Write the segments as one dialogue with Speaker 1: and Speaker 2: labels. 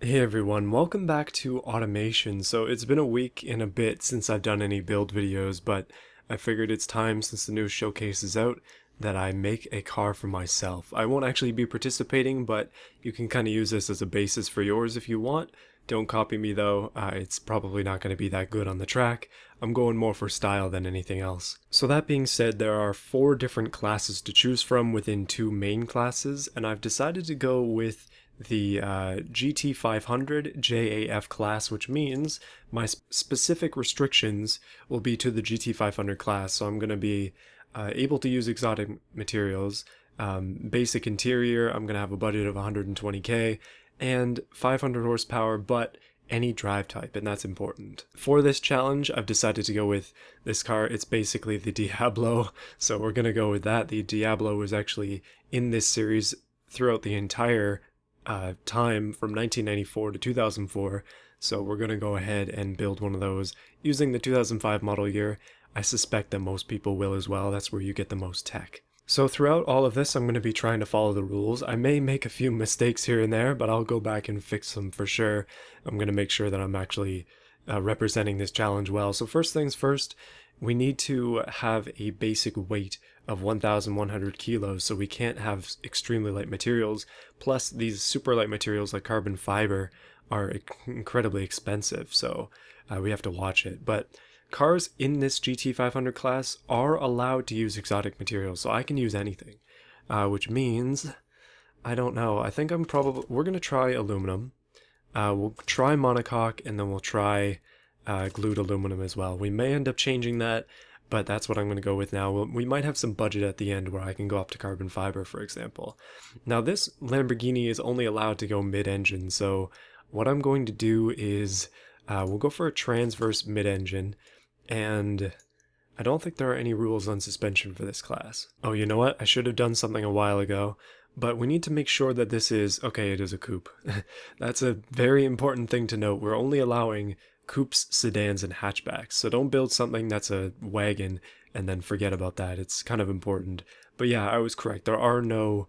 Speaker 1: Hey everyone, welcome back to automation. So it's been a week and a bit since I've done any build videos, but I figured it's time since the new showcase is out that I make a car for myself. I won't actually be participating, but you can kind of use this as a basis for yours if you want. Don't copy me though, it's probably not going to be that good on the track. I'm going more for style than anything else. So that being said, there are 4 different classes to choose from within 2 main classes, and I've decided to go with the GT500 JAF class, which means my specific restrictions will be to the GT500 class. So I'm going to be able to use exotic materials, basic interior. I'm going to have a budget of 120k and 500 horsepower, but any drive type, and that's important. For this challenge, I've decided to go with this car. It's basically the Diablo, so we're going to go with that. The Diablo was actually in this series throughout the entire time from 1994 to 2004, so we're going to go ahead and build one of those using the 2005 model year. I suspect that most people will as well. That's where you get the most tech. So throughout all of this, I'm going to be trying to follow the rules. I may make a few mistakes here and there, but I'll go back and fix them for sure. I'm going to make sure that I'm actually representing this challenge well. So first things first, we need to have a basic weight of 1,100 kilos, so we can't have extremely light materials. Plus, these super light materials like carbon fiber are incredibly expensive, so we have to watch it. But cars in this GT500 class are allowed to use exotic materials, so I can use anything, which means, I don't know, I think we're going to try aluminum. We'll try monocoque, and then we'll try glued aluminum as well. We may end up changing that, but that's what I'm going to go with now. We might have some budget at the end where I can go up to carbon fiber, for example. Now this Lamborghini is only allowed to go mid-engine, so what I'm going to do is we'll go for a transverse mid-engine, and I don't think there are any rules on suspension for this class. Oh, you know what? I should have done something a while ago, but we need to make sure that this is, okay, it is a coupe. That's a very important thing to note. We're only allowing coupes, sedans, and hatchbacks, so don't build something that's a wagon and then forget about that. It's kind of important. But yeah, I was correct. There are no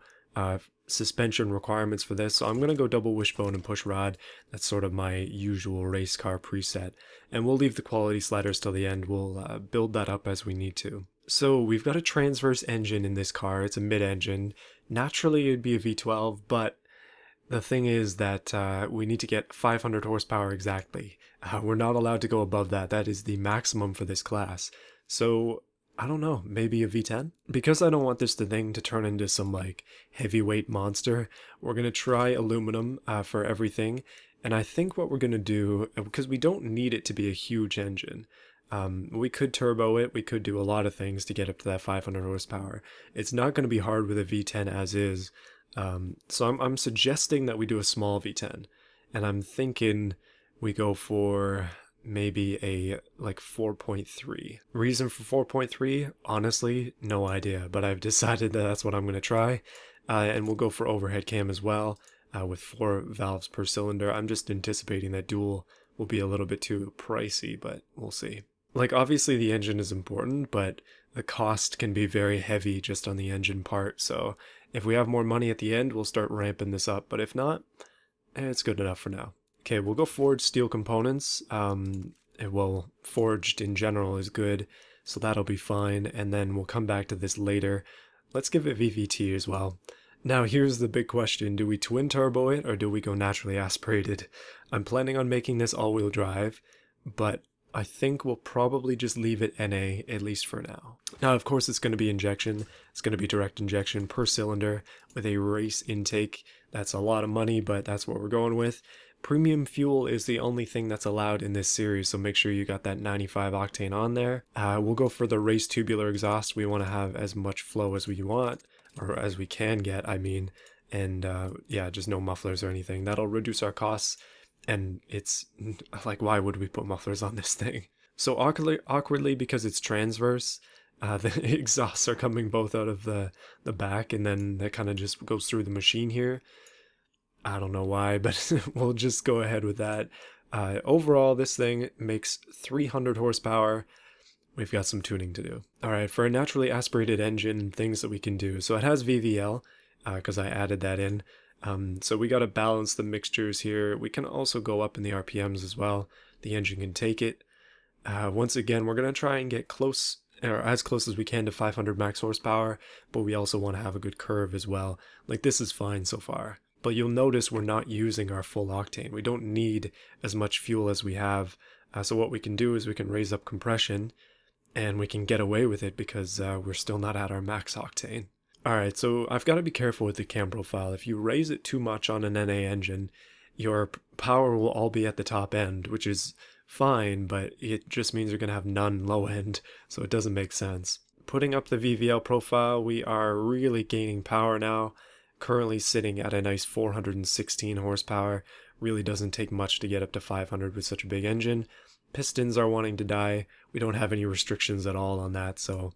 Speaker 1: suspension requirements for this, so I'm going to go double wishbone and push rod. That's sort of my usual race car preset, and we'll leave the quality sliders till the end. We'll build that up as we need to. So we've got a transverse engine in this car. It's a mid-engine. Naturally it'd be a V12, but the thing is that we need to get 500 horsepower exactly. We're not allowed to go above that. That is the maximum for this class. So I don't know, maybe a V10? Because I don't want this thing to turn into some like heavyweight monster, we're going to try aluminum for everything. And I think what we're going to do, because we don't need it to be a huge engine, we could turbo it, we could do a lot of things to get up to that 500 horsepower. It's not going to be hard with a V10 as is. So I'm suggesting that we do a small V10, and I'm thinking we go for maybe a like 4.3. Reason for 4.3? Honestly, no idea, but I've decided that that's what I'm going to try, and we'll go for overhead cam as well, with 4 valves per cylinder. I'm just anticipating that dual will be a little bit too pricey, but we'll see. Like, obviously the engine is important, but the cost can be very heavy just on the engine part, so if we have more money at the end, we'll start ramping this up, but if not, it's good enough for now. Okay, we'll go forged steel components. Well, forged in general is good, so that'll be fine, and then we'll come back to this later. Let's give it VVT as well. Now here's the big question, do we twin turbo it or do we go naturally aspirated? I'm planning on making this all-wheel drive, but I think we'll probably just leave it NA, at least for now. Now, of course, it's going to be injection. It's going to be direct injection per cylinder with a race intake. That's a lot of money, but that's what we're going with. Premium fuel is the only thing that's allowed in this series, so make sure you got that 95 octane on there. We'll go for the race tubular exhaust. We want to have as much flow as we want, or as we can get, I mean. And yeah, just no mufflers or anything. That'll reduce our costs. And it's like, why would we put mufflers on this thing? So awkwardly, because it's transverse, the exhausts are coming both out of the back, and then that kind of just goes through the machine here. I don't know why, but we'll just go ahead with that. Overall, this thing makes 300 horsepower. We've got some tuning to do. Alright, for a naturally aspirated engine, things that we can do. So it has VVL, because I added that in. So we got to balance the mixtures here. We can also go up in the RPMs as well. The engine can take it. Once again, we're going to try and get close, or as close as we can to 500 max horsepower, but we also want to have a good curve as well. Like, this is fine so far. But you'll notice we're not using our full octane. We don't need as much fuel as we have. So what we can do is we can raise up compression, and we can get away with it because we're still not at our max octane. Alright, so I've got to be careful with the cam profile. If you raise it too much on an NA engine, your power will all be at the top end, which is fine, but it just means you're going to have none low end, so it doesn't make sense. Putting up the VVL profile, we are really gaining power now. Currently sitting at a nice 416 horsepower. Really doesn't take much to get up to 500 with such a big engine. Pistons are wanting to die. We don't have any restrictions at all on that, so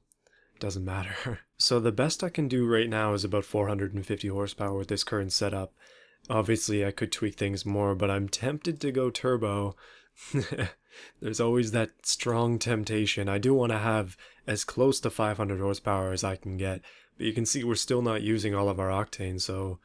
Speaker 1: it doesn't matter. So the best I can do right now is about 450 horsepower with this current setup. Obviously I could tweak things more, but I'm tempted to go turbo. There's always that strong temptation. I do want to have as close to 500 horsepower as I can get, but you can see we're still not using all of our octane, so,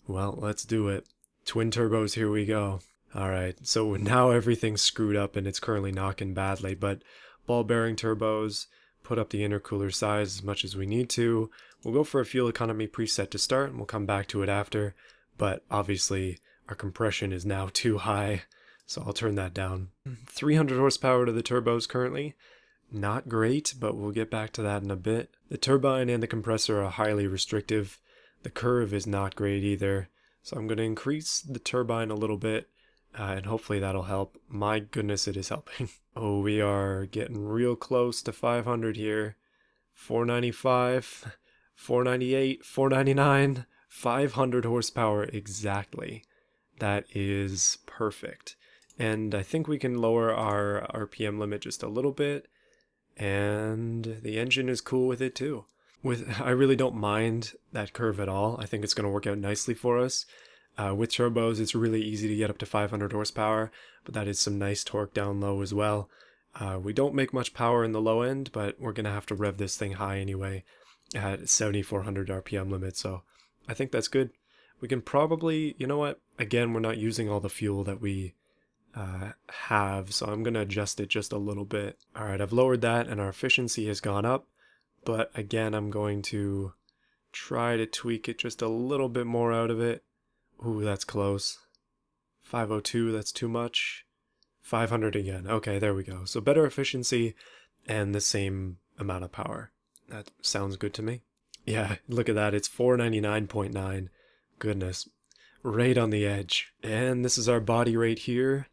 Speaker 1: well, let's do it. Twin turbos, here we go. Alright, so now everything's screwed up and it's currently knocking badly, but ball bearing turbos, put up the intercooler size as much as we need to. We'll go for a fuel economy preset to start, and we'll come back to it after, but obviously our compression is now too high, so I'll turn that down. 300 horsepower to the turbos currently. Not great, but we'll get back to that in a bit. The turbine and the compressor are highly restrictive. The curve is not great either, so I'm going to increase the turbine a little bit, and hopefully that'll help. My goodness, it is helping. Oh, we are getting real close to 500 here. 495, 498, 499, 500 horsepower exactly. That is perfect. And I think we can lower our RPM limit just a little bit, and the engine is cool with it too. I really don't mind that curve at all. I think it's going to work out nicely for us. With turbos, it's really easy to get up to 500 horsepower, but that is some nice torque down low as well. We don't make much power in the low end, but we're going to have to rev this thing high anyway at 7,400 RPM limit, so I think that's good. We can probably, you know what, again, we're not using all the fuel that we have, so I'm going to adjust it just a little bit. Alright, I've lowered that and our efficiency has gone up, but again, I'm going to try to tweak it just a little bit more out of it. Ooh, that's close. 502, that's too much. 500 again. Okay, there we go. So better efficiency and the same amount of power. That sounds good to me. Yeah, look at that. It's 499.9. Goodness. Right on the edge. And this is our body rate here.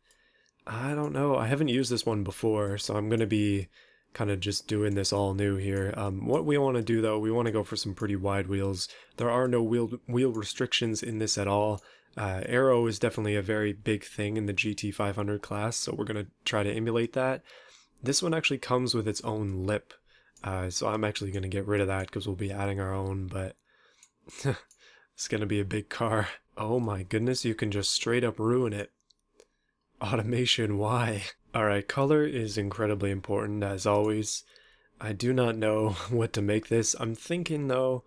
Speaker 1: I don't know. I haven't used this one before, so I'm going to be kind of just doing this all new here. What we want to do though, we want to go for some pretty wide wheels. There are no wheel restrictions in this at all. Aero is definitely a very big thing in the GT500 class, so we're going to try to emulate that. This one actually comes with its own lip, so I'm actually going to get rid of that because we'll be adding our own, but it's going to be a big car. Oh my goodness, you can just straight up ruin it. Automation, why? Alright, color is incredibly important, as always. I do not know what to make this. I'm thinking, though,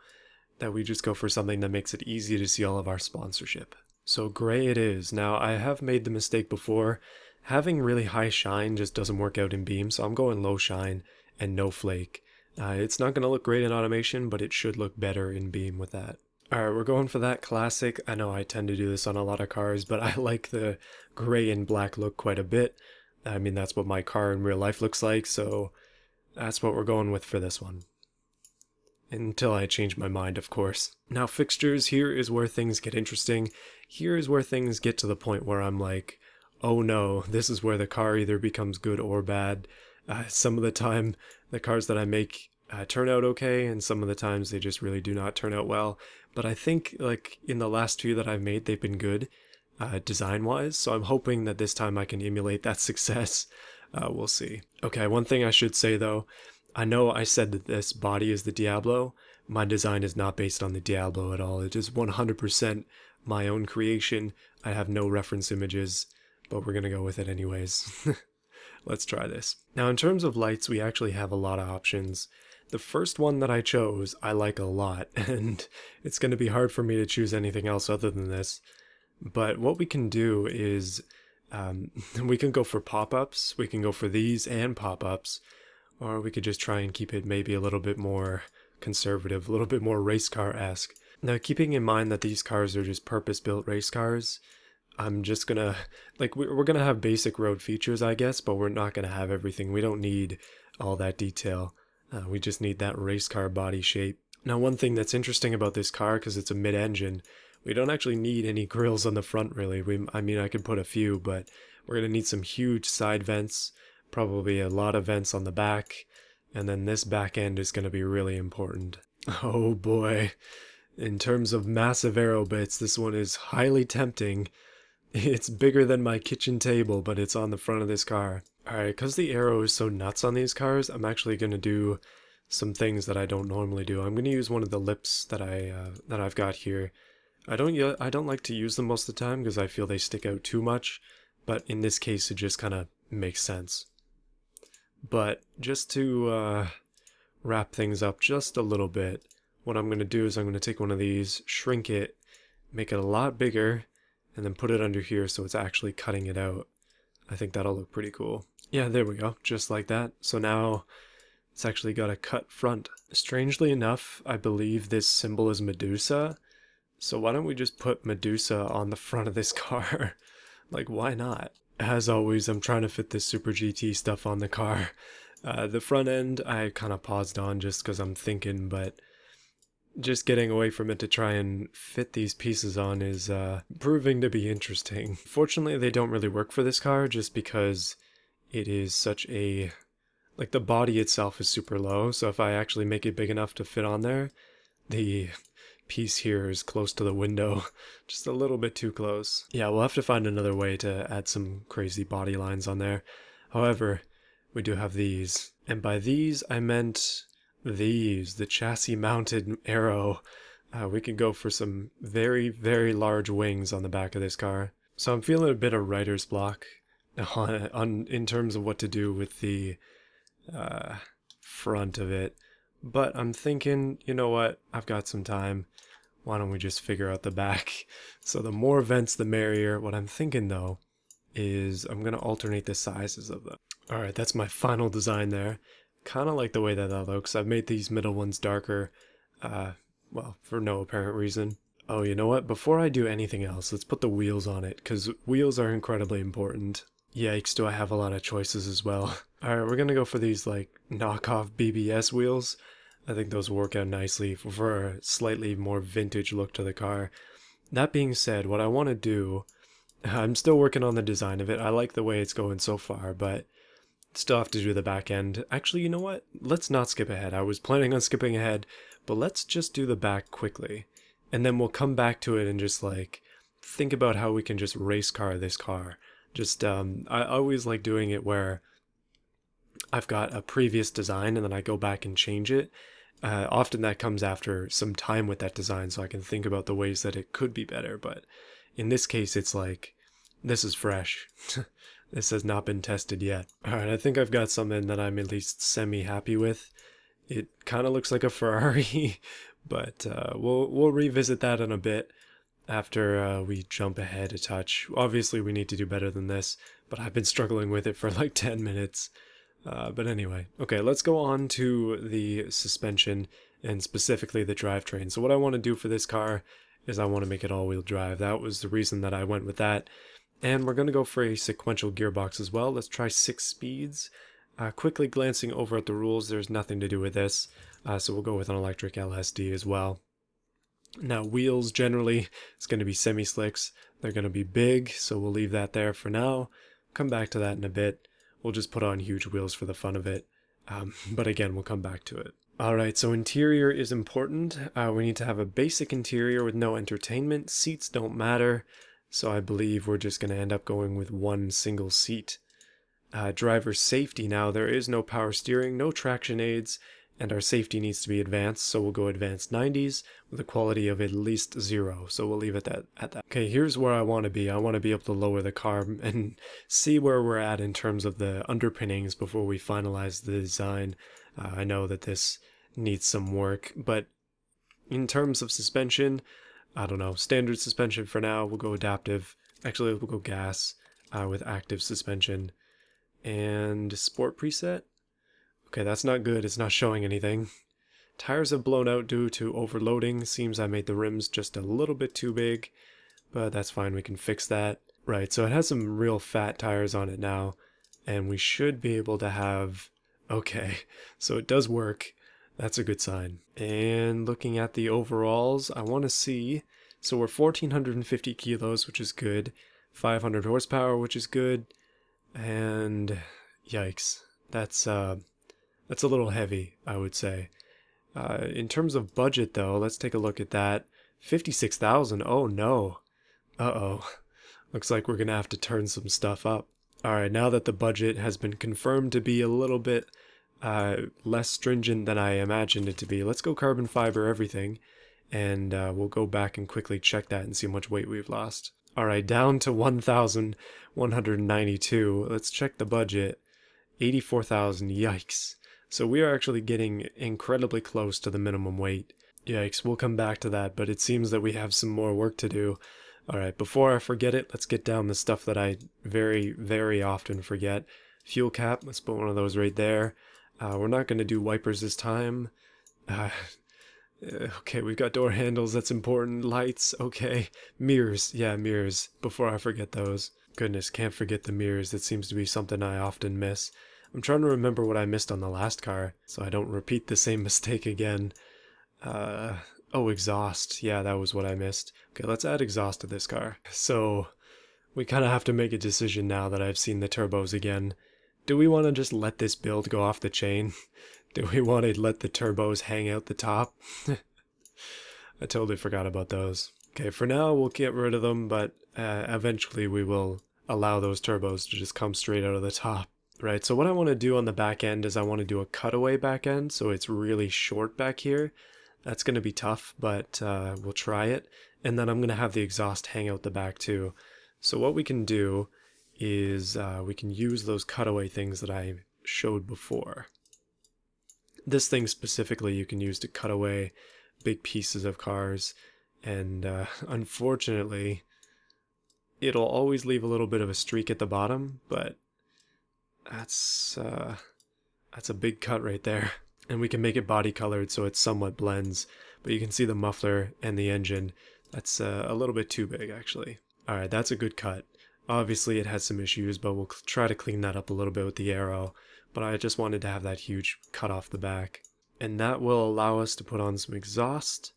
Speaker 1: that we just go for something that makes it easy to see all of our sponsorship. So gray it is. Now, I have made the mistake before. Having really high shine just doesn't work out in Beam, so I'm going low shine and no flake. It's not going to look great in automation, but it should look better in Beam with that. Alright, we're going for that classic. I know I tend to do this on a lot of cars, but I like the gray and black look quite a bit. I mean, that's what my car in real life looks like, so that's what we're going with for this one. Until I change my mind, of course. Now, fixtures, here is where things get interesting. Here is where things get to the point where I'm like, oh no, this is where the car either becomes good or bad. Some of the time, the cars that I make turn out okay, and some of the times they just really do not turn out well. But I think, like, in the last few that I've made, they've been good. Design-wise, so I'm hoping that this time I can emulate that success. We'll see. Okay, one thing I should say though, I know I said that this body is the Diablo. My design is not based on the Diablo at all. It is 100% my own creation. I have no reference images, but we're gonna go with it anyways. Let's try this. Now in terms of lights, we actually have a lot of options. The first one that I chose, I like a lot, and it's going to be hard for me to choose anything else other than this. But what we can do is we can go for pop-ups, we can go for these and pop-ups, or we could just try and keep it maybe a little bit more conservative, a little bit more race car-esque. Now, keeping in mind that these cars are just purpose-built race cars, I'm just gonna, like, we're gonna have basic road features, I guess, but we're not gonna have everything. We don't need all that detail. We just need that race car body shape. Now, one thing that's interesting about this car, because it's a mid-engine, we don't actually need any grills on the front, really. I mean, I could put a few, but we're gonna need some huge side vents, probably a lot of vents on the back, and then this back end is gonna be really important. Oh boy. In terms of massive aero bits, this one is highly tempting. It's bigger than my kitchen table, but it's on the front of this car. Alright, because the aero is so nuts on these cars, I'm actually going to do some things that I don't normally do. I'm going to use one of the lips that I've got here. I don't like to use them most of the time because I feel they stick out too much, but in this case it just kind of makes sense. But just to wrap things up just a little bit, what I'm going to do is I'm going to take one of these, shrink it, make it a lot bigger, and then put it under here so it's actually cutting it out. I think that'll look pretty cool. Yeah, there we go, just like that. So now it's actually got a cut front. Strangely enough, I believe this symbol is Medusa, so why don't we just put Medusa on the front of this car? Like, why not? As always, I'm trying to fit this Super GT stuff on the car. The front end I kind of paused on just because I'm thinking, but just getting away from it to try and fit these pieces on is proving to be interesting. Fortunately, they don't really work for this car just because it is such a... like, the body itself is super low, so if I actually make it big enough to fit on there, the piece here is close to the window, just a little bit too close. Yeah, we'll have to find another way to add some crazy body lines on there. However, we do have these, and by these I meant these, the chassis mounted aero. We could go for some very, very large wings on the back of this car. So I'm feeling a bit of writer's block in terms of what to do with the front of it. But I'm thinking, you know what, I've got some time. Why don't we just figure out the back? So the more vents, the merrier. What I'm thinking, though, is I'm going to alternate the sizes of them. Alright, that's my final design there. Kind of like the way that looks. I've made these middle ones darker, well, for no apparent reason. Oh, you know what? Before I do anything else, let's put the wheels on it, because wheels are incredibly important. Yikes, do I have a lot of choices as well. Alright, we're gonna go for these, like, knockoff BBS wheels. I think those work out nicely for a slightly more vintage look to the car. That being said, what I want to do, I'm still working on the design of it. I like the way it's going so far, but still have to do the back end. Actually, you know what? Let's not skip ahead. I was planning on skipping ahead, but let's just do the back quickly. And then we'll come back to it and just, like, think about how we can just race car this car. Just, I always like doing it where I've got a previous design and then I go back and change it. Often that comes after some time with that design, so I can think about the ways that it could be better. But in this case, it's like, this is fresh. This has not been tested yet. Alright, I think I've got something that I'm at least semi-happy with. It kind of looks like a Ferrari, but we'll revisit that in a bit after we jump ahead a touch. Obviously, we need to do better than this, but I've been struggling with it for like 10 minutes. But anyway, okay, let's go on to the suspension and specifically the drivetrain. So what I want to do for this car is I want to make it all-wheel drive. That was the reason that I went with that. And we're going to go for a sequential gearbox as well. Let's try 6 speeds. Quickly glancing over at the rules, there's nothing to do with this. So we'll go with an electric LSD as well. Now wheels generally, it's going to be semi-slicks. They're going to be big, so we'll leave that there for now. Come back to that in a bit. We'll just put on huge wheels for the fun of it. But again, we'll come back to it. Alright, so interior is important. We need to have a basic interior with no entertainment. Seats don't matter. So I believe we're just going to end up going with one single seat. Driver safety now, there is no power steering, no traction aids, and our safety needs to be advanced, so we'll go advanced 90s with a quality of at least 0, so we'll leave it at that. Okay, here's where I want to be. I want to be able to lower the car and see where we're at in terms of the underpinnings before we finalize the design. I know that this needs some work. But in terms of suspension, I don't know, standard suspension for now. We'll go adaptive. Actually, we'll go gas with active suspension. And sport preset. Okay, that's not good. It's not showing anything. Tires have blown out due to overloading. Seems I made the rims just a little bit too big, but that's fine. We can fix that. Right, so it has some real fat tires on it now, and we should be able to have... Okay, so it does work. That's a good sign. And looking at the overalls, I want to see... So we're 1,450 kilos, which is good. 500 horsepower, which is good. And... Yikes. That's a little heavy, I would say. In terms of budget, though, let's take a look at that. 56,000. Oh, no. Uh-oh. Looks like we're going to have to turn some stuff up. Alright, now that the budget has been confirmed to be a little bit less stringent than I imagined it to be, let's go carbon fiber everything, and we'll go back and quickly check that and see how much weight we've lost. Alright, down to 1,192. Let's check the budget. 84,000, yikes. So we are actually getting incredibly close to the minimum weight. Yikes, we'll come back to that, but it seems that we have some more work to do. Alright, before I forget it, let's get down the stuff that I very, very often forget. Fuel cap, let's put one of those right there. We're not going to do wipers this time. Okay, we've got door handles, that's important. Lights, okay. Mirrors, yeah, mirrors, before I forget those. Goodness, can't forget the mirrors, that seems to be something I often miss. I'm trying to remember what I missed on the last car, so I don't repeat the same mistake again. Oh, exhaust. Yeah, that was what I missed. Okay, let's add exhaust to this car. So, we kind of have to make a decision now that I've seen the turbos again. Do we want to just let this build go off the chain? Do we want to let the turbos hang out the top? I totally forgot about those. Okay, for now we'll get rid of them, but eventually we will allow those turbos to just come straight out of the top. Right, so what I want to do on the back end is I want to do a cutaway back end, so it's really short back here. That's going to be tough, but we'll try it. And then I'm going to have the exhaust hang out the back too. So what we can do is we can use those cutaway things that I showed before. This thing specifically you can use to cut away big pieces of cars. And unfortunately, it'll always leave a little bit of a streak at the bottom, but that's a big cut right there. And we can make it body colored so it somewhat blends, but you can see the muffler and the engine. That's a little bit too big actually. Alright, that's a good cut. Obviously it has some issues, but we'll try to clean that up a little bit with the aero, but I just wanted to have that huge cut off the back. And that will allow us to put on some exhaust,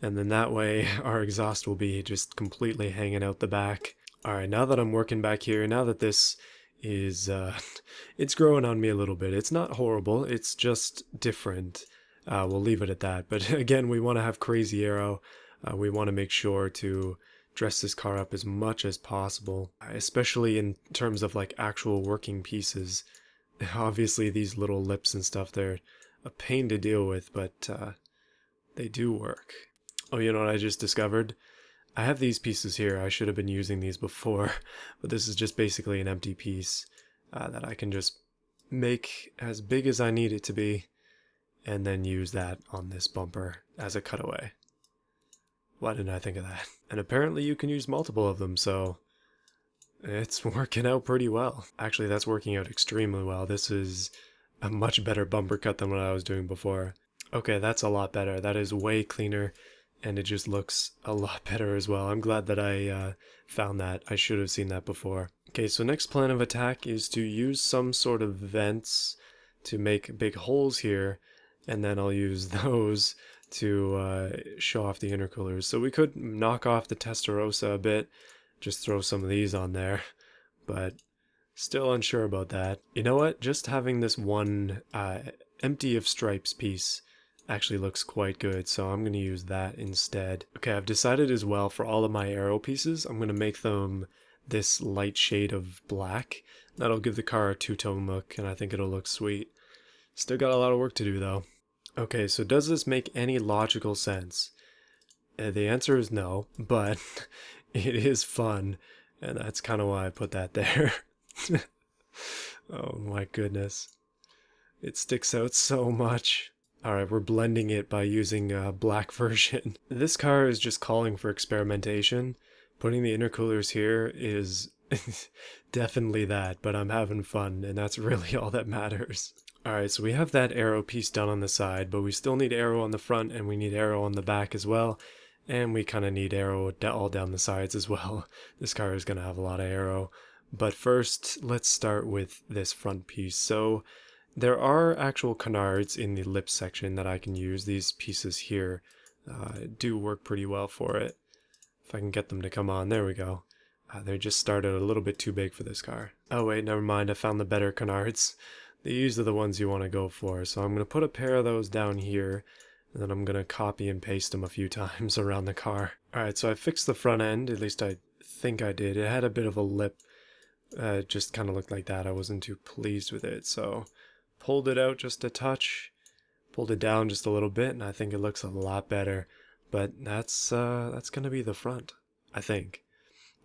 Speaker 1: and then that way our exhaust will be just completely hanging out the back. Alright, now that I'm working back here, now that this is it's growing on me a little bit. It's not horrible, it's just different. We'll leave it at that. But again, we want to have crazy aero. We want to make sure to dress this car up as much as possible, especially in terms of like actual working pieces. Obviously these little lips and stuff, they're a pain to deal with, but they do work. Oh, you know what I just discovered? I have these pieces here. I should have been using these before, but this is just basically an empty piece that I can just make as big as I need it to be, and then use that on this bumper as a cutaway. Why didn't I think of that? And apparently you can use multiple of them, so it's working out pretty well. Actually, that's working out extremely well. This is a much better bumper cut than what I was doing before. Okay, that's a lot better. That is way cleaner. And it just looks a lot better as well. I'm glad that I found that. I should have seen that before. Okay, so next plan of attack is to use some sort of vents to make big holes here, and then I'll use those to show off the intercoolers. So we could knock off the Testarossa a bit, just throw some of these on there, but still unsure about that. You know what? Just having this one empty of stripes piece actually looks quite good, so I'm going to use that instead. Okay, I've decided as well for all of my aero pieces, I'm going to make them this light shade of black. That'll give the car a two-tone look, and I think it'll look sweet. Still got a lot of work to do though. Okay, so does this make any logical sense? The answer is no, but it is fun, and that's kind of why I put that there. Oh my goodness. It sticks out so much. Alright, we're blending it by using a black version. This car is just calling for experimentation. Putting the intercoolers here is definitely that, but I'm having fun, and that's really all that matters. Alright, so we have that aero piece done on the side, but we still need aero on the front, and we need aero on the back as well. And we kind of need aero all down the sides as well. This car is going to have a lot of aero. But first, let's start with this front piece. So there are actual canards in the lip section that I can use. These pieces here do work pretty well for it. If I can get them to come on, there we go. They just started a little bit too big for this car. Oh wait, never mind, I found the better canards. These are the ones you want to go for. So I'm going to put a pair of those down here. And then I'm going to copy and paste them a few times around the car. Alright, so I fixed the front end, at least I think I did. It had a bit of a lip. It just kind of looked like that. I wasn't too pleased with it, so pulled it out just a touch. Pulled it down just a little bit, and I think it looks a lot better. But that's going to be the front, I think.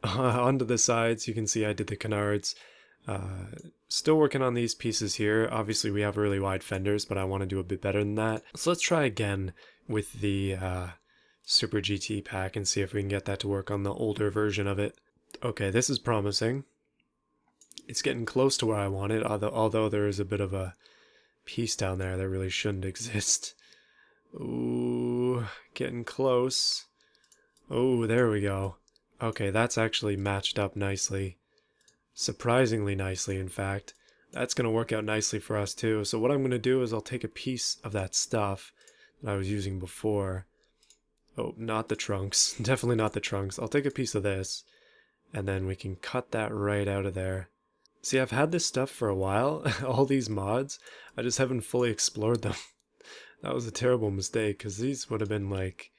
Speaker 1: Onto the sides, you can see I did the canards. Still working on these pieces here. Obviously we have really wide fenders, but I want to do a bit better than that. So let's try again with the Super GT pack and see if we can get that to work on the older version of it. Okay, this is promising. It's getting close to where I want it, although there is a bit of a piece down there that really shouldn't exist. Ooh, getting close. Oh, there we go. Okay, that's actually matched up nicely. Surprisingly nicely, in fact. That's going to work out nicely for us too. So what I'm going to do is I'll take a piece of that stuff that I was using before. Oh, not the trunks. Definitely not the trunks. I'll take a piece of this, and then we can cut that right out of there. See, I've had this stuff for a while, all these mods. I just haven't fully explored them. That was a terrible mistake, because these would have been, like,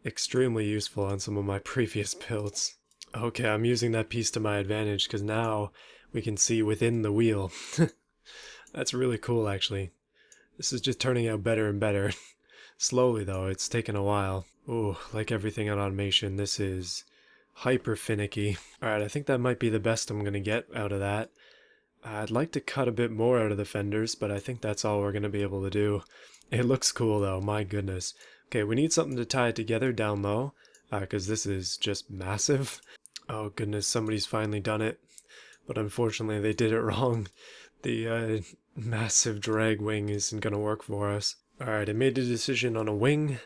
Speaker 1: extremely useful on some of my previous builds. Okay, I'm using that piece to my advantage because now we can see within the wheel. That's really cool, actually. This is just turning out better and better. Slowly, though, it's taken a while. Ooh, like everything on automation, this is hyper finicky. Alright, I think that might be the best I'm going to get out of that. I'd like to cut a bit more out of the fenders, but I think that's all we're going to be able to do. It looks cool, though, my goodness. Okay, we need something to tie it together down low, because this is just massive. Oh goodness, somebody's finally done it, but unfortunately they did it wrong. The massive drag wing isn't going to work for us. Alright, I made a decision on a wing.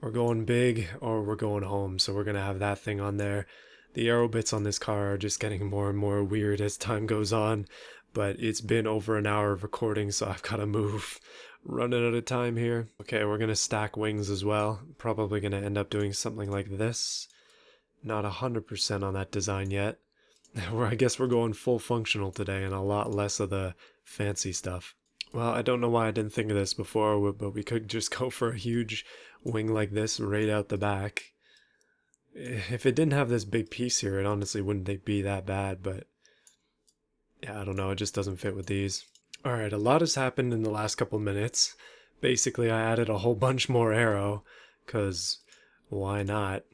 Speaker 1: We're going big or we're going home, so we're going to have that thing on there. The aero bits on this car are just getting more and more weird as time goes on, but it's been over an hour of recording, so I've got to move. Running out of time here. Okay, we're going to stack wings as well. Probably going to end up doing something like this. Not 100% on that design yet. I guess we're going full functional today and a lot less of the fancy stuff. Well, I don't know why I didn't think of this before, but we could just go for a huge wing like this right out the back. If it didn't have this big piece here, it honestly wouldn't be that bad, but yeah, I don't know, it just doesn't fit with these. Alright, a lot has happened in the last couple minutes. Basically, I added a whole bunch more aero, because why not?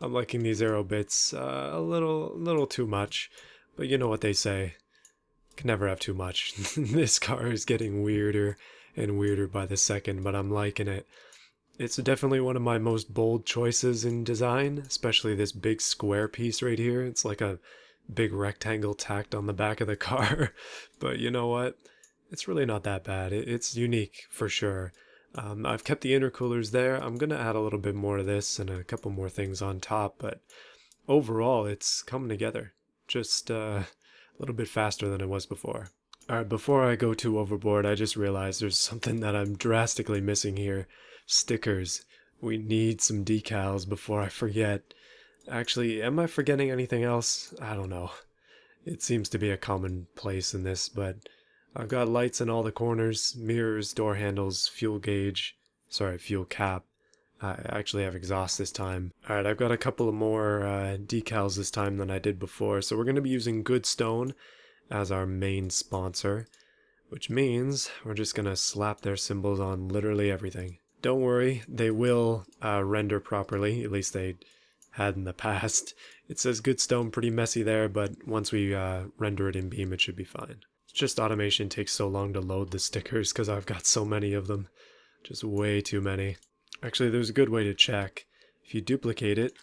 Speaker 1: I'm liking these aero bits a little too much, but you know what they say. Can never have too much. This car is getting weirder and weirder by the second, but I'm liking it. It's definitely one of my most bold choices in design, especially this big square piece right here. It's like a big rectangle tacked on the back of the car, but you know what? It's really not that bad. It's unique for sure. I've kept the intercoolers there. I'm going to add a little bit more of this and a couple more things on top, but overall it's coming together just a little bit faster than it was before. Alright, before I go too overboard, I just realized there's something that I'm drastically missing here. Stickers. We need some decals before I forget. Actually, am I forgetting anything else? I don't know. It seems to be a commonplace in this, but I've got lights in all the corners, mirrors, door handles, fuel cap. I actually have exhaust this time. Alright, I've got a couple of more decals this time than I did before, so we're going to be using Good Stone as our main sponsor, which means we're just going to slap their symbols on literally everything. Don't worry, they will render properly, at least they had in the past. It says Good Stone pretty messy there, but once we render it in Beam, it should be fine. It's just automation takes so long to load the stickers because I've got so many of them. Just way too many. Actually, there's a good way to check. If you duplicate it,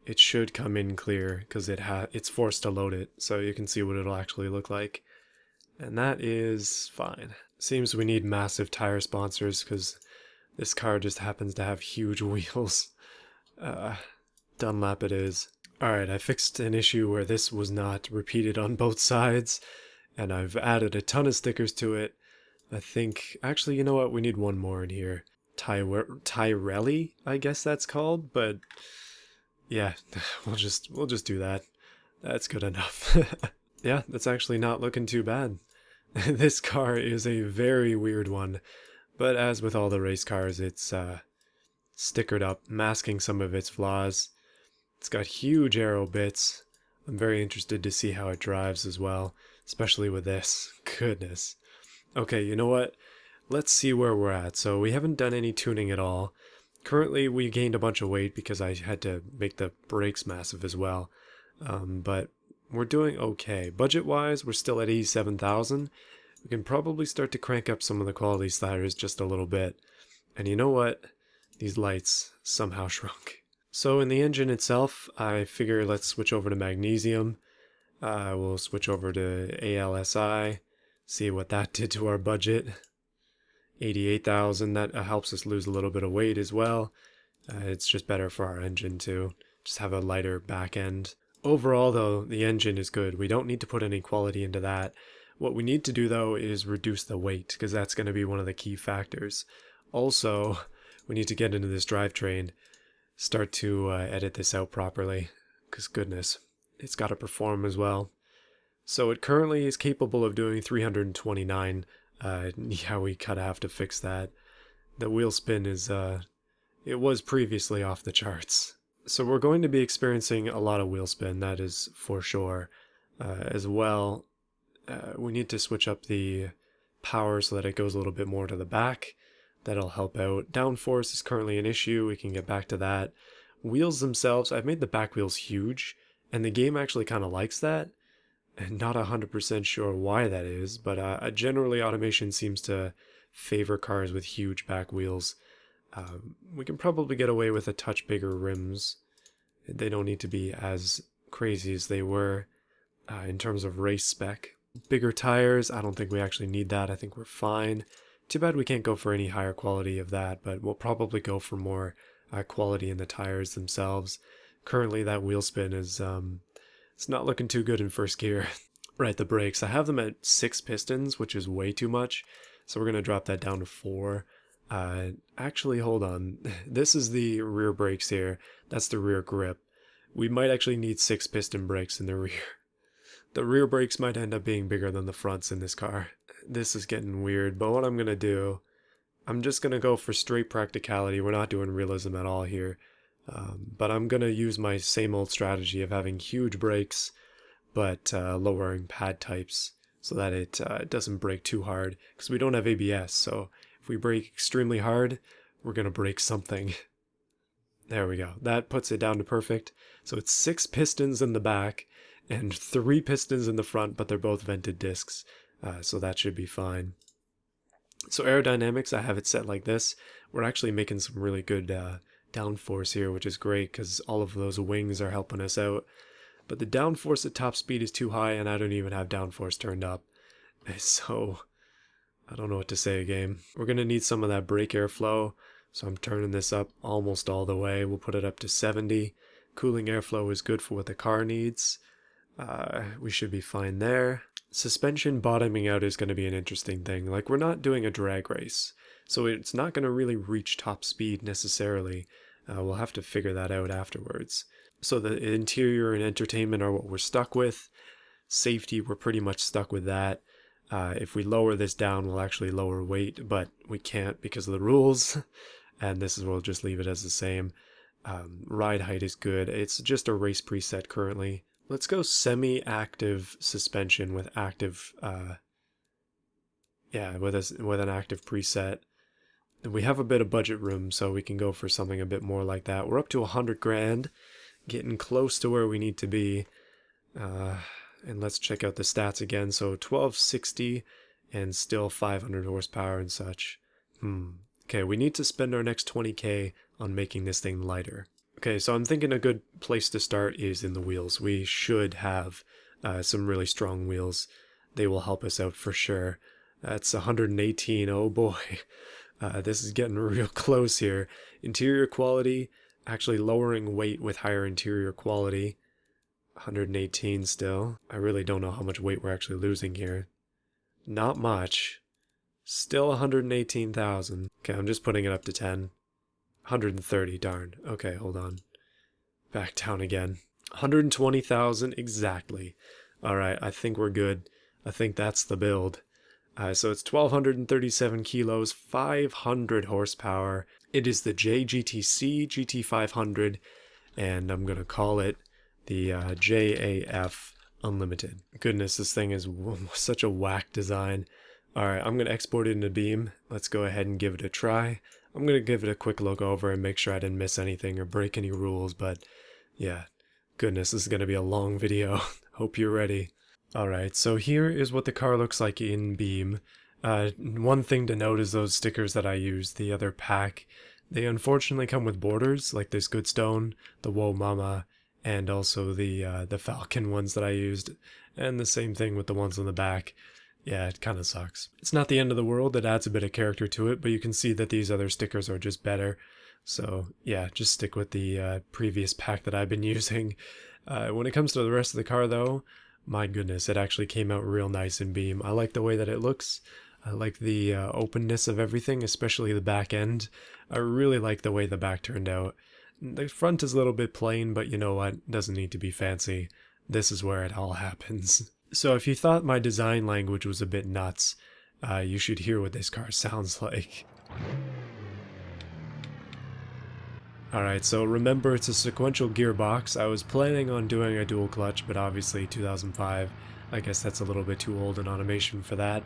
Speaker 1: it should come in clear because it's forced to load it, so you can see what it'll actually look like. And that is fine. Seems we need massive tire sponsors because this car just happens to have huge wheels. Dunlap it is. Alright, I fixed an issue where this was not repeated on both sides, and I've added a ton of stickers to it. I think, actually, you know what, we need one more in here. Tyrelli, I guess that's called, but yeah, we'll just do that. That's good enough. Yeah, that's actually not looking too bad. This car is a very weird one, but as with all the race cars, it's stickered up, masking some of its flaws. It's got huge aero bits. I'm very interested to see how it drives as well, especially with this. Goodness. Okay, you know what? Let's see where we're at. So we haven't done any tuning at all. Currently, we gained a bunch of weight because I had to make the brakes massive as well. But we're doing okay. Budget-wise, we're still at 87,000. We can probably start to crank up some of the quality sliders just a little bit. And you know what? These lights somehow shrunk. So in the engine itself, I figure let's switch over to magnesium. We'll switch over to ALSI, see what that did to our budget. 88,000, that helps us lose a little bit of weight as well. It's just better for our engine to just have a lighter back end. Overall though, the engine is good. We don't need to put any quality into that. What we need to do though is reduce the weight, because that's going to be one of the key factors. Also, we need to get into this drivetrain, start to edit this out properly, because goodness, it's got to perform as well. So it currently is capable of doing 329. Yeah, we kind of have to fix that. The wheel spin is, it was previously off the charts. So we're going to be experiencing a lot of wheel spin, that is for sure. As well, we need to switch up the power so that it goes a little bit more to the back. That'll help out. Downforce is currently an issue, we can get back to that. Wheels themselves, I've made the back wheels huge, and the game actually kind of likes that. And not 100% sure why that is, but generally automation seems to favor cars with huge back wheels. We can probably get away with a touch bigger rims. They don't need to be as crazy as they were in terms of race spec. Bigger tires, I don't think we actually need that. I think we're fine. Too bad we can't go for any higher quality of that, but we'll probably go for more quality in the tires themselves. Currently that wheel spin is it's not looking too good in first gear. Right, the brakes. I have them at 6 pistons, which is way too much. So we're going to drop that down to 4. Actually, hold on. This is the rear brakes here. That's the rear grip. We might actually need 6 piston brakes in the rear. The rear brakes might end up being bigger than the fronts in this car. This is getting weird, but what I'm going to do, I'm just going to go for straight practicality. We're not doing realism at all here. But I'm going to use my same old strategy of having huge brakes, but lowering pad types so that it doesn't brake too hard, because we don't have ABS, so if we brake extremely hard, we're going to break something. There we go. That puts it down to perfect. So it's 6 pistons in the back and 3 pistons in the front, but they're both vented discs, so that should be fine. So aerodynamics, I have it set like this. We're actually making some really good downforce here, which is great because all of those wings are helping us out. But the downforce at top speed is too high, and I don't even have downforce turned up. So I don't know what to say, game. We're going to need some of that brake airflow, so I'm turning this up almost all the way. We'll put it up to 70. Cooling airflow is good for what the car needs. We should be fine there. Suspension bottoming out is going to be an interesting thing. Like, we're not doing a drag race, so it's not going to really reach top speed necessarily. We'll have to figure that out afterwards. So the interior and entertainment are what we're stuck with. Safety, we're pretty much stuck with that. If we lower this down, we'll actually lower weight, but we can't because of the rules. And this is, we'll just leave it as the same. Ride height is good. It's just a race preset currently. Let's go semi-active suspension with active, with an active preset. And we have a bit of budget room, so we can go for something a bit more like that. We're up to 100 grand, getting close to where we need to be. And let's check out the stats again. So 1260 and still 500 horsepower and such. Okay, we need to spend our next 20k on making this thing lighter. Okay, so I'm thinking a good place to start is in the wheels. We should have some really strong wheels. They will help us out for sure. That's 118, oh boy. This is getting real close here. Interior quality, actually lowering weight with higher interior quality. 118 still. I really don't know how much weight we're actually losing here. Not much. Still 118,000. Okay, I'm just putting it up to 10. 130, darn. Okay, hold on. Back down again. 120,000 exactly. Alright, I think we're good. I think that's the build. So it's 1,237 kilos, 500 horsepower. It is the JGTC GT500, and I'm gonna call it the JAF Unlimited. Goodness, this thing is such a whack design. Alright, I'm gonna export it into Beam. Let's go ahead and give it a try. I'm gonna give it a quick look over and make sure I didn't miss anything or break any rules, but yeah, goodness, this is gonna be a long video. Hope you're ready. Alright, so here is what the car looks like in Beam. One thing to note is those stickers that I used, the other pack, they unfortunately come with borders, like this Goodstone, the Whoa Mama, and also the Falcon ones that I used, and the same thing with the ones on the back. Yeah, it kind of sucks. It's not the end of the world, it adds a bit of character to it, but you can see that these other stickers are just better. So yeah, just stick with the previous pack that I've been using. When it comes to the rest of the car though, my goodness, it actually came out real nice in Beam. I like the way that it looks. I like the openness of everything, especially the back end. I really like the way the back turned out. The front is a little bit plain, but you know what? Doesn't need to be fancy. This is where it all happens. So if you thought my design language was a bit nuts, you should hear what this car sounds like. Alright, so remember it's a sequential gearbox. I was planning on doing a dual clutch, but obviously 2005, I guess that's a little bit too old in automation for that.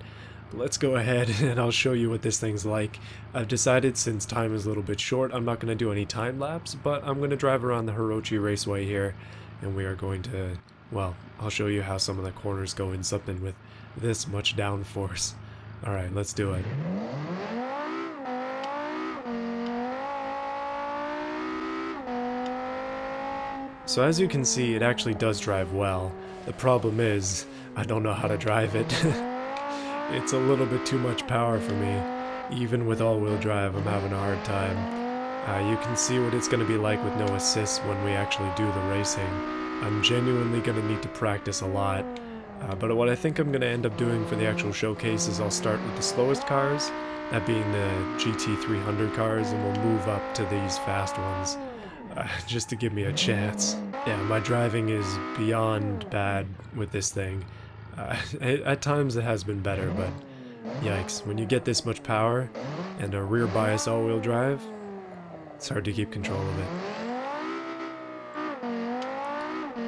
Speaker 1: But let's go ahead and I'll show you what this thing's like. I've decided since time is a little bit short, I'm not going to do any time lapse, but I'm going to drive around the Hirochi Raceway here, and we are going to, well, I'll show you how some of the corners go in something with this much downforce. Alright, let's do it. So as you can see, it actually does drive well. The problem is, I don't know how to drive it. It's a little bit too much power for me. Even with all-wheel drive, I'm having a hard time. You can see what it's going to be like with no assist when we actually do the racing. I'm genuinely going to need to practice a lot. But what I think I'm going to end up doing for the actual showcase is I'll start with the slowest cars, that being the GT300 cars, and we'll move up to these fast ones. Just to give me a chance. Yeah, my driving is beyond bad with this thing. At times it has been better, but yikes, when you get this much power and a rear bias all-wheel drive, it's hard to keep control of it.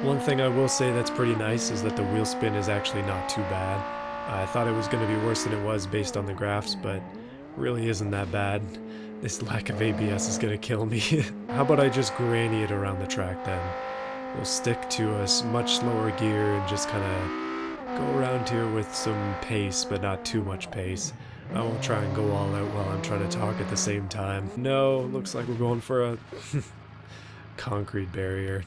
Speaker 1: One thing I will say that's pretty nice is that the wheel spin is actually not too bad. I thought it was going to be worse than it was based on the graphs, but really isn't that bad. This lack of ABS is gonna kill me. How about I just granny it around the track then? We'll stick to a much slower gear and just kind of go around here with some pace, but not too much pace. I won't try and go all out while I'm trying to talk at the same time. No, looks like we're going for a concrete barrier.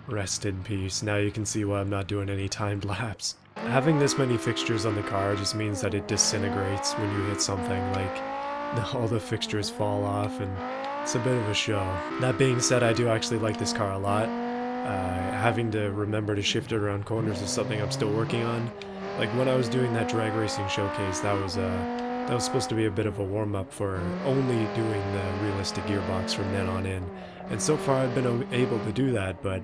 Speaker 1: Rest in peace. Now you can see why I'm not doing any timed laps. Having this many fixtures on the car just means that it disintegrates when you hit something, like all the fixtures fall off, and it's a bit of a show. That being said, I do actually like this car a lot. Having to remember to shift it around corners is something I'm still working on. Like when I was doing that drag racing showcase, that was supposed to be a bit of a warm-up for only doing the realistic gearbox from then on in. And so far I've been able to do that, but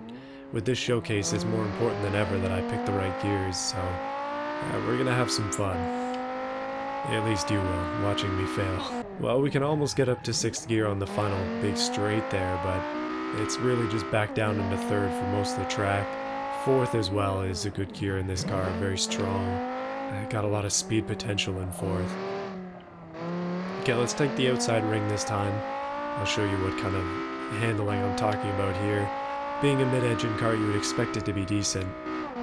Speaker 1: with this showcase it's more important than ever that I pick the right gears, so we're gonna have some fun. At least you will, watching me fail. Well, we can almost get up to 6th gear on the final big straight there, but it's really just back down into 3rd for most of the track. 4th as well is a good gear in this car, very strong. Got a lot of speed potential in 4th. Okay, let's take the outside ring this time. I'll show you what kind of handling I'm talking about here. Being a mid-engine car, you would expect it to be decent.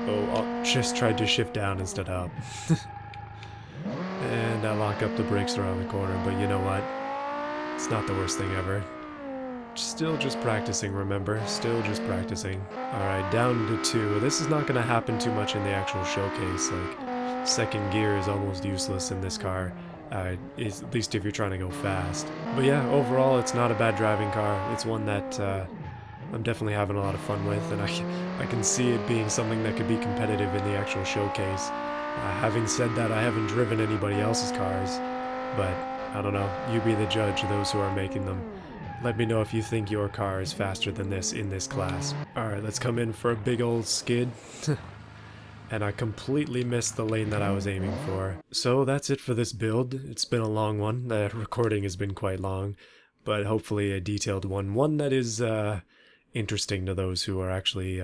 Speaker 1: Oh, I just tried to shift down instead of up. And I lock up the brakes around the corner, but you know what? It's not the worst thing ever. Still just practicing, remember? Still just practicing. Alright, down to 2. This is not going to happen too much in the actual showcase. Like, second gear is almost useless in this car, at least if you're trying to go fast. But yeah, overall, it's not a bad driving car. It's one that I'm definitely having a lot of fun with, and I can see it being something that could be competitive in the actual showcase. Having said that, I haven't driven anybody else's cars, but I don't know. You be the judge, those who are making them. Let me know if you think your car is faster than this in this class. Alright, let's come in for a big old skid. And I completely missed the lane that I was aiming for. So that's it for this build. It's been a long one. The recording has been quite long, but hopefully a detailed one. One that is interesting to those who are actually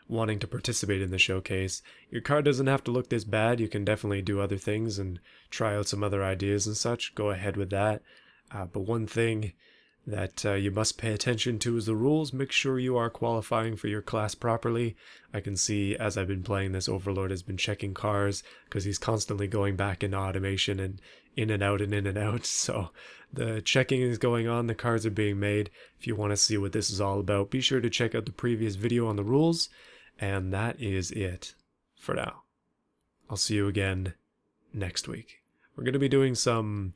Speaker 1: wanting to participate in the showcase. Your car doesn't have to look this bad. You can definitely do other things and try out some other ideas and such. Go ahead with that. But one thing that you must pay attention to is the rules. Make sure you are qualifying for your class properly. I can see as I've been playing this, Overlord has been checking cars because he's constantly going back into automation and in and out and in and out. So the checking is going on, the cars are being made. If you want to see what this is all about, be sure to check out the previous video on the rules. And that is it for now. I'll see you again next week. We're going to be doing some,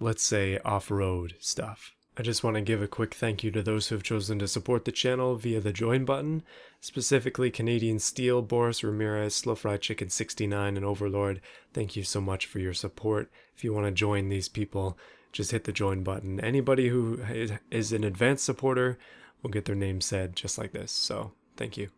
Speaker 1: let's say, off-road stuff. I just want to give a quick thank you to those who have chosen to support the channel via the join button, specifically Canadian Steel, Boris Ramirez, Slow Fried Chicken 69, and Overlord. Thank you so much for your support. If you want to join these people, just hit the join button. Anybody who is an advanced supporter will get their name said just like this, so thank you.